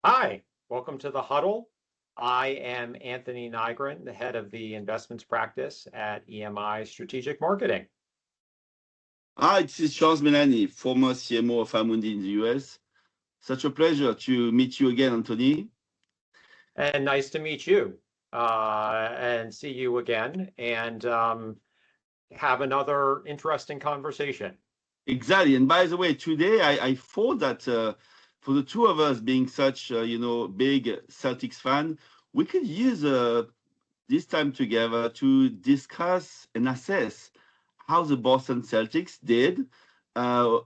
Hi, welcome to the Huddle. I am Anthony Nygren, the head of the investments practice at EMI Strategic Marketing. Hi, this is Charles Melanie, former CMO of Amundi in the US. Such a pleasure to meet you again, Anthony. And nice to meet you and see you again and have another interesting conversation. Exactly. And by the way, today I thought that for the two of us being such, big Celtics fan, we could use this time together to discuss and assess how the Boston Celtics did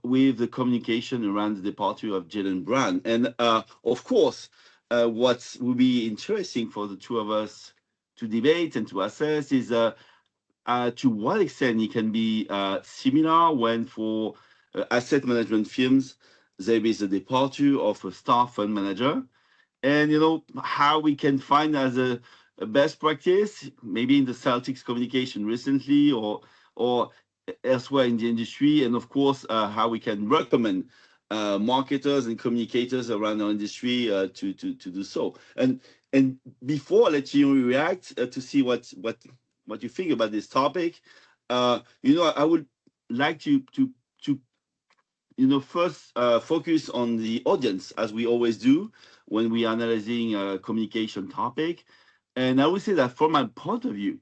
with the communication around the departure of Jaylen Brown. And of course, what will be interesting for the two of us to debate and to assess is to what extent it can be similar when for asset management firms there is a departure of a star fund manager, and how we can find as a best practice maybe in the Celtics communication recently or elsewhere in the industry, and of course how we can recommend marketers and communicators around our industry to do so. And before I let you react to see what you think about this topic, I would like to first focus on the audience, as we always do when we are analyzing a communication topic. And I would say that from my point of view,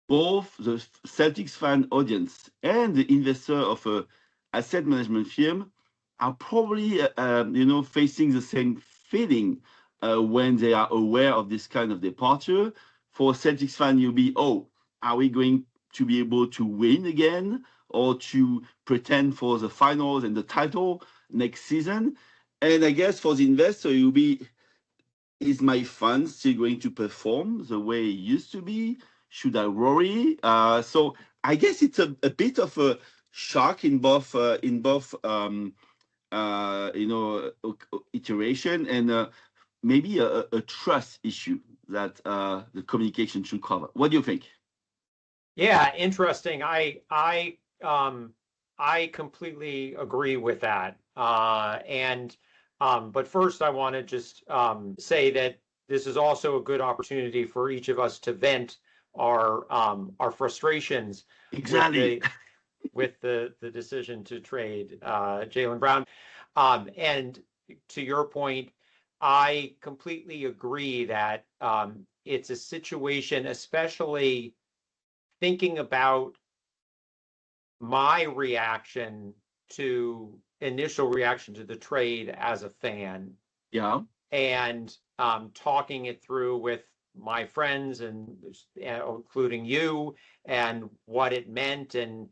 both the Celtics fan audience and the investor of a asset management firm are probably, facing the same feeling when they are aware of this kind of departure. For Celtics fan, you'll be, oh, are we going to be able to win again or to pretend for the finals and the title next season? And I guess for the investor, you'll be, is my fund still going to perform the way it used to be? Should I worry? So I guess it's a bit of a shock in both iteration, and maybe a trust issue that the communication should cover. What do you think? Yeah, interesting. I completely agree with that. But first I want to just say that this is also a good opportunity for each of us to vent our frustrations with Exactly. the decision to trade Jaylen Brown. And to your point, I completely agree that it's a situation, especially thinking about my initial reaction to the trade as a fan, Yeah. and talking it through with my friends and including you, and what it meant, and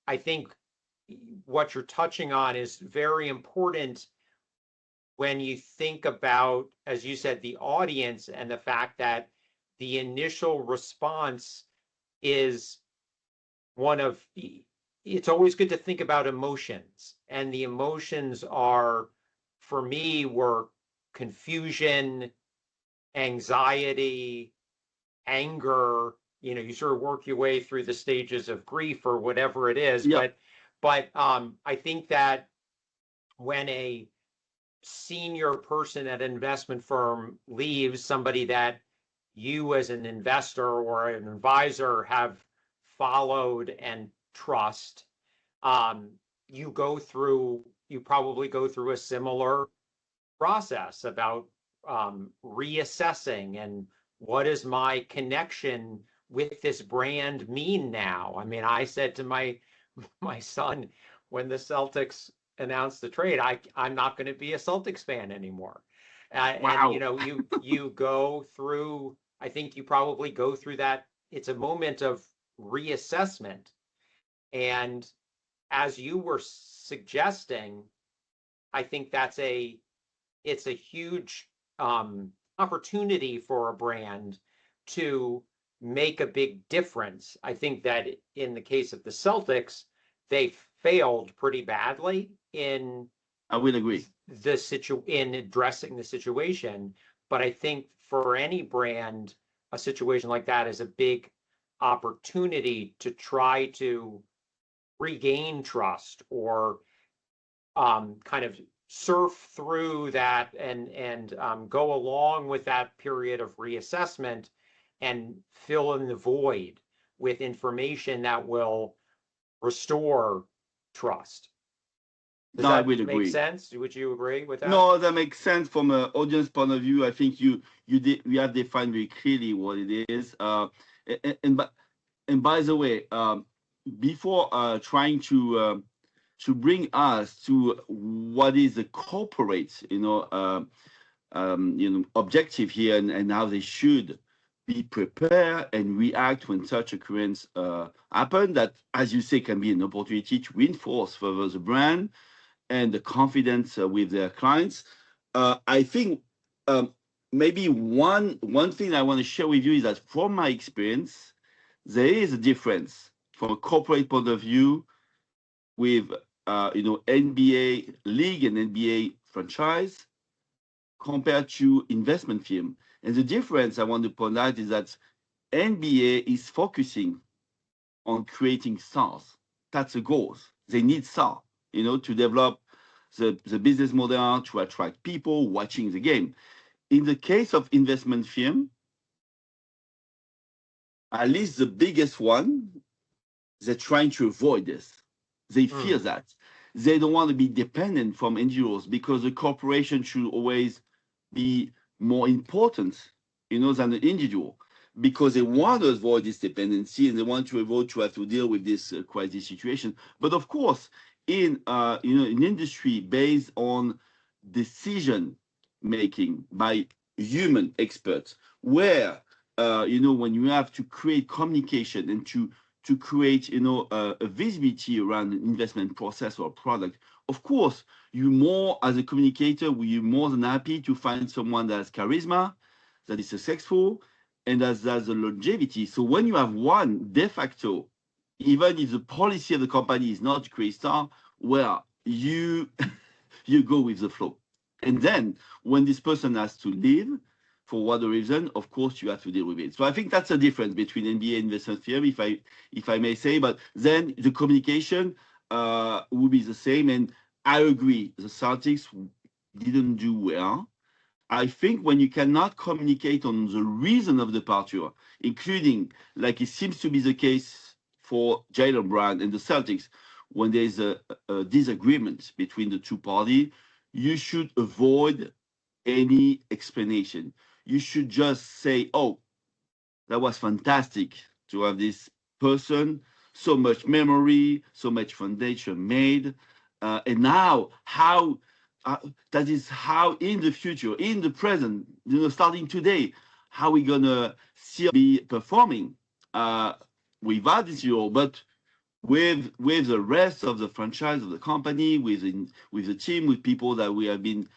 I think what you're touching on is very important when you think about, as you said, the audience and the fact that the initial response is one of, it's always good to think about emotions, and the emotions are, for me, were confusion, anxiety, anger. You sort of work your way through the stages of grief or whatever it is. Yeah. But I think that when a senior person at an investment firm leaves, somebody that you as an investor or an advisor have followed and trust, um, you probably go through a similar process about reassessing, and what does my connection with this brand mean now? I mean, I said to my son when the Celtics announced the trade, I'm not going to be a Celtics fan anymore. And Wow. you go through. I think you probably go through that. It's a moment of reassessment, and as you were suggesting, I think it's a huge opportunity for a brand to make a big difference. I think that in the case of the Celtics, they failed pretty badly in I will agree. in addressing the situation. But I think for any brand, a situation like that is a big opportunity to try to regain trust, or kind of surf through that and go along with that period of reassessment and fill in the void with information that will restore trust. Does No, I that will make agree. sense? Would you agree with that? No, that makes sense from an audience point of view. I think you have defined very clearly what it is. And by the way, before trying to bring us to what is the corporate, objective here, and how they should be prepared and react when such occurrence happen. That, as you say, can be an opportunity to reinforce further the brand and the confidence with their clients. I think maybe one thing I want to share with you is that from my experience, there is a difference from a corporate point of view with NBA league and NBA franchise compared to investment firm. And the difference I want to point out is that NBA is focusing on creating stars. That's the goal. They need stars, to develop the business model, to attract people watching the game. In the case of investment firm, at least the biggest one, they're trying to avoid this. They fear that. They don't want to be dependent from individuals because the corporation should always be more important, than the individual, because they want to avoid this dependency and they want to avoid to have to deal with this crisis situation. But of course, in an industry based on decision making by human experts, where when you have to create communication and to create a visibility around an investment process or product, of course you more as a communicator, you're more than happy to find someone that has charisma, that is successful, and has the longevity. So when you have one de facto, even if the policy of the company is not to create star, well, you you go with the flow. And then when this person has to leave for whatever reason, of course you have to deal with it. So I think that's a difference between NBA and investment firm, if I may say. But then the communication will be the same. And I agree, the Celtics didn't do well. I think when you cannot communicate on the reason of departure, including, like it seems to be the case for Jaylen Brown and the Celtics, when there is a disagreement between the two parties, you should avoid any explanation. You should just say, oh, that was fantastic to have this person, so much memory, so much foundation made. And now, how that is how in the future, in the present, starting today, how we gonna still be performing without this euro, but with the rest of the franchise of the company, with the team, with people that we have been,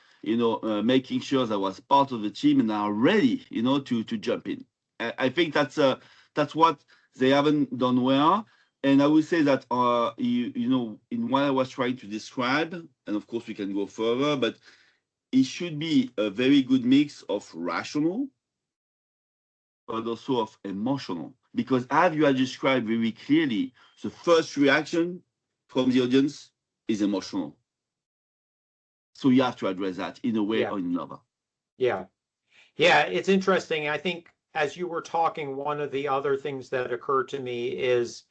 making sure that was part of the team and are ready, to jump in. I think that's what they haven't done well. And I would say that in what I was trying to describe, and of course we can go further, but it should be a very good mix of rational, but also of emotional. Because as you have described very clearly, the first reaction from the audience is emotional. So you have to address that in a way Yeah. or in another. Yeah. Yeah. It's interesting. I think as you were talking, one of the other things that occurred to me is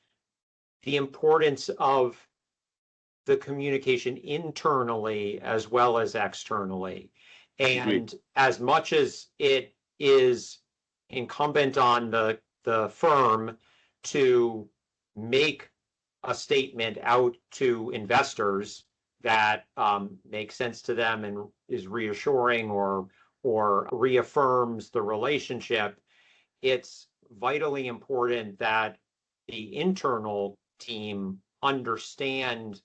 the importance of the communication internally as well as externally. Agreed. And as much as it is incumbent on the firm to make a statement out to investors that makes sense to them and is reassuring or reaffirms the relationship, it's vitally important that the internal team understand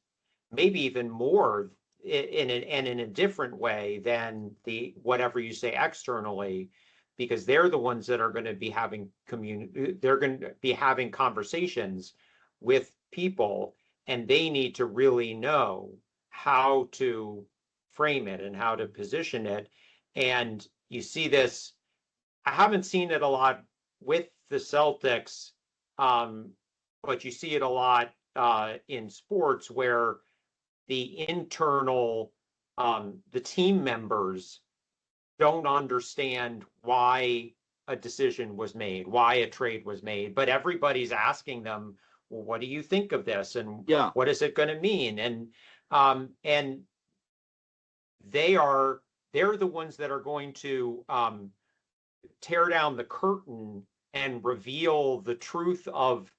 maybe even more in a different way than the whatever you say externally, because they're the ones that are going to be having they're going to be having conversations with people, and they need to really know how to frame it and how to position it. And you see this, I haven't seen it a lot with the Celtics, but you see it a lot in sports where the internal the team members don't understand why a decision was made, why a trade was made, but everybody's asking them, well, what do you think of this? And Yeah, what is it going to mean? And they're the ones that are going to tear down the curtain and reveal the truth of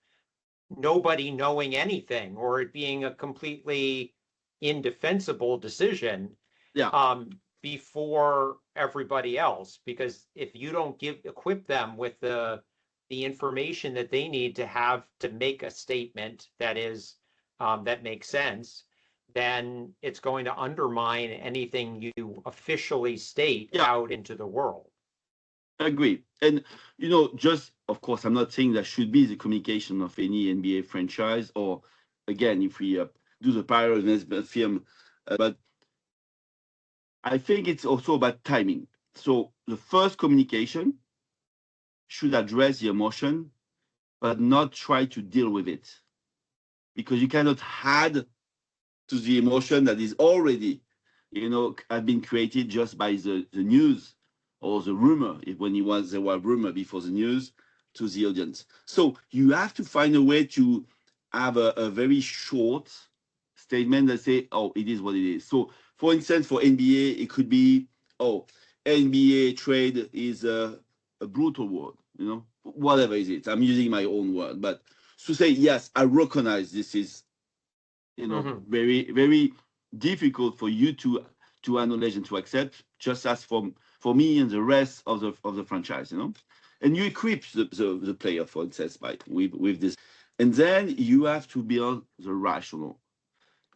nobody knowing anything or it being a completely indefensible decision yeah, before everybody else. Because if you don't equip them with the information that they need to have to make a statement that makes sense, then it's going to undermine anything you officially state yeah. out into the world. Agree. And just of course, I'm not saying that should be the communication of any NBA franchise, or again, if we do the parallel investment film, but I think it's also about timing. So the first communication should address the emotion, but not try to deal with it, because you cannot add to the emotion that is already, had been created just by the news or the rumor, when there was rumor before the news, to the audience. So you have to find a way to have a very short statement that say, oh, it is what it is. So for instance, for NBA, it could be, oh, NBA trade is a brutal word, whatever is it. I'm using my own word, but to say, yes, I recognize this is, Mhm. very, very difficult for you to acknowledge and to accept, just as for me and the rest of the franchise, and you equip the player, for instance, with this, and then you have to build the rational.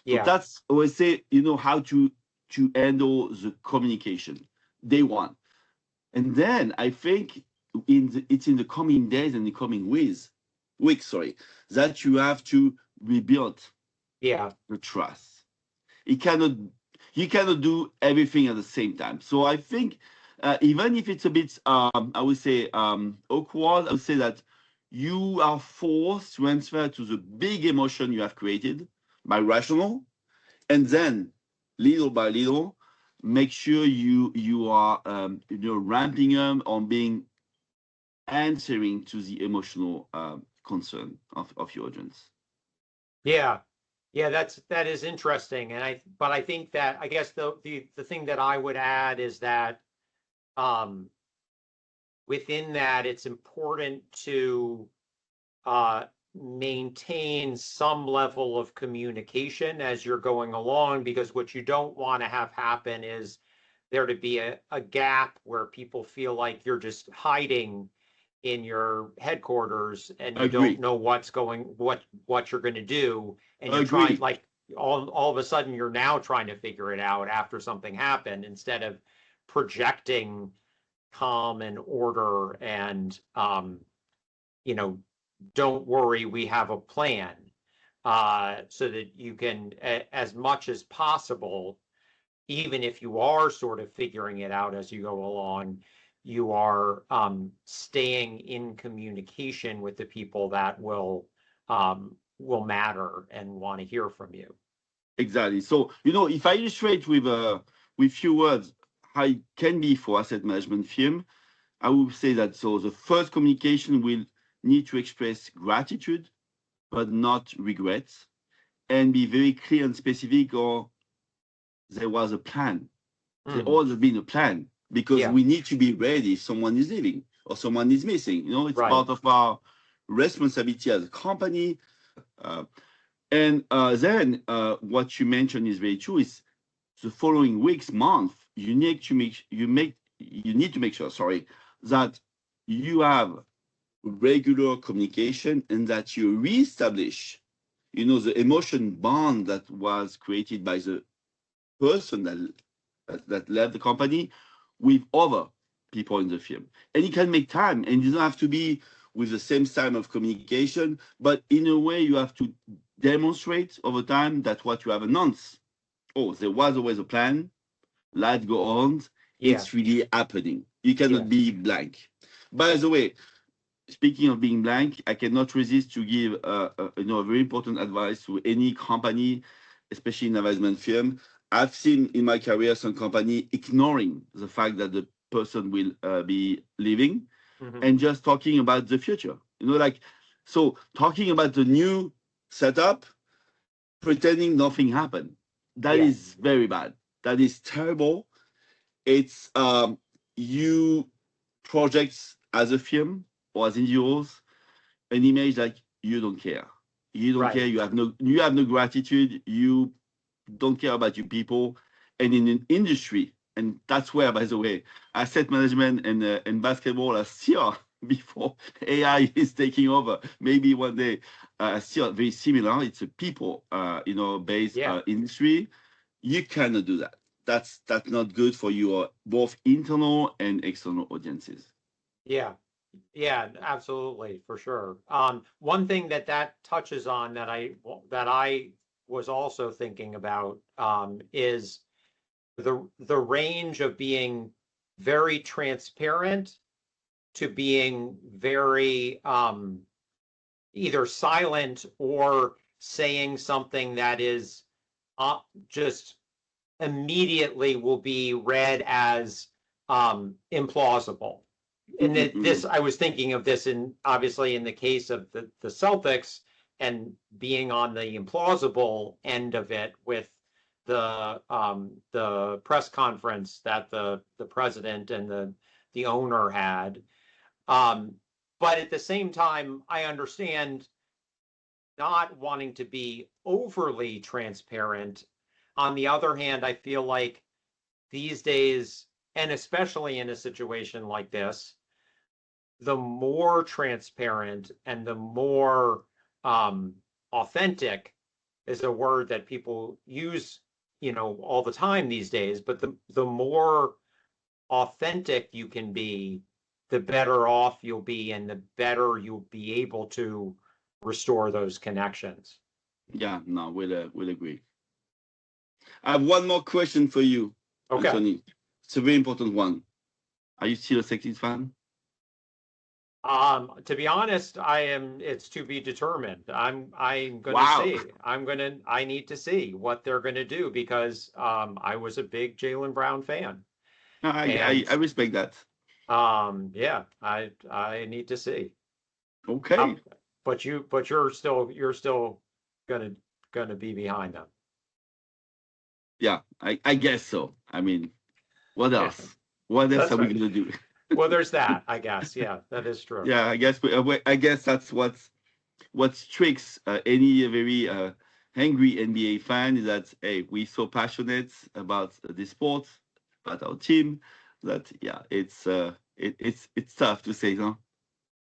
So Yeah. that's always say, how to handle the communication day one, and then I think it's in the coming days and the coming weeks, sorry, that you have to rebuild Yeah. the trust. It cannot, you cannot do everything at the same time. So I think, even if it's a bit, I would say, awkward, I would say that you are forced to answer to the big emotion you have created by rational, and then little by little, make sure you are, ramping up on being answering to the emotional concern of your audience. Yeah. Yeah, that is interesting. But I think that I guess the thing that I would add is that um within that it's important to uh maintain some level of communication as you're going along, because what you don't want to have happen is there to be a gap where people feel like you're just hiding in your headquarters and you don't Agree. know what you're going to do, and you're trying, Agree. like, all of a sudden you're now trying to figure it out after something happened, instead of projecting calm and order and you know don't worry, we have a plan, so that you can, as much as possible, even if you are sort of figuring it out as you go along, you are staying in communication with the people that will matter and want to hear from you. Exactly. So, if I illustrate with few words how it can be for asset management firm, I would say that, so the first communication will need to express gratitude, but not regrets, and be very clear and specific, or there was a plan. There Mm, always been a plan, because yeah, we need to be ready if someone is leaving or someone is missing. It's right. part of our responsibility as a company. Uh, and then what you mentioned is very true. Is the following weeks, month, you need to make sure, sorry, that you have regular communication, and that you reestablish, the emotion bond that was created by the person that left the company with other people in the firm. And it can make time, and it doesn't have to be with the same time of communication, but in a way you have to demonstrate over time that what you have announced, oh, there was always a plan, life go on, Yeah, it's really happening. You yeah, cannot be blank. By the way, speaking of being blank, I cannot resist to give very important advice to any company, especially in investment firm. I've seen in my career some company ignoring the fact that the person will be leaving Mhm. and just talking about the future. Like, so talking about the new setup, pretending nothing happened. That Yeah. is very bad. That is terrible. It's you projects as a film or as individuals an image like you don't care. You don't care. Right. You have no gratitude. You don't care about your people. And in an industry, and that's where, by the way, asset management and basketball are still before AI is taking over. Maybe one day, still very similar. It's a people, based Yeah. industry. You cannot do that. That's not good for your both internal and external audiences. Yeah. Yeah, absolutely, for sure. One thing that touches on that I was also thinking about is the range of being very transparent to being very either silent or saying something that is just immediately will be read as implausible. And this, I was thinking of this in obviously in the case of the Celtics and being on the implausible end of it with the press conference that the president and the owner had. But at the same time, I understand not wanting to be overly transparent. On the other hand, I feel like these days, and especially in a situation like this, the more transparent and the more authentic is a word that people use, all the time these days. But the more authentic you can be, the better off you'll be, and the better you'll be able to restore those connections. Yeah, no, we'll agree. I have one more question for you, Okay. Anthony. It's a very important one. Are you still a Celtics fan? To be honest, it's to be determined. I'm gonna Wow. see. I need to see what they're gonna do because I was a big Jaylen Brown fan. No, I And respect that. yeah, I need to see. Okay. But you're still gonna gonna be behind them. Yeah, I guess so. I mean, what Yeah, else? What else that's are we right. gonna do? Well, there's that, I guess. Yeah, that is true. Yeah, I guess that's what tricks any very angry NBA fan is that hey, we're so passionate about the sport, about our team, that yeah, it's tough to say, no,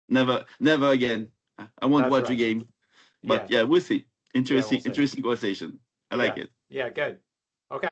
never again. I won't That's watch a right. game, Yeah, but yeah, we'll see. yeah, we'll Interesting, see. interesting conversation. I like Yeah, it. yeah, good. Okay.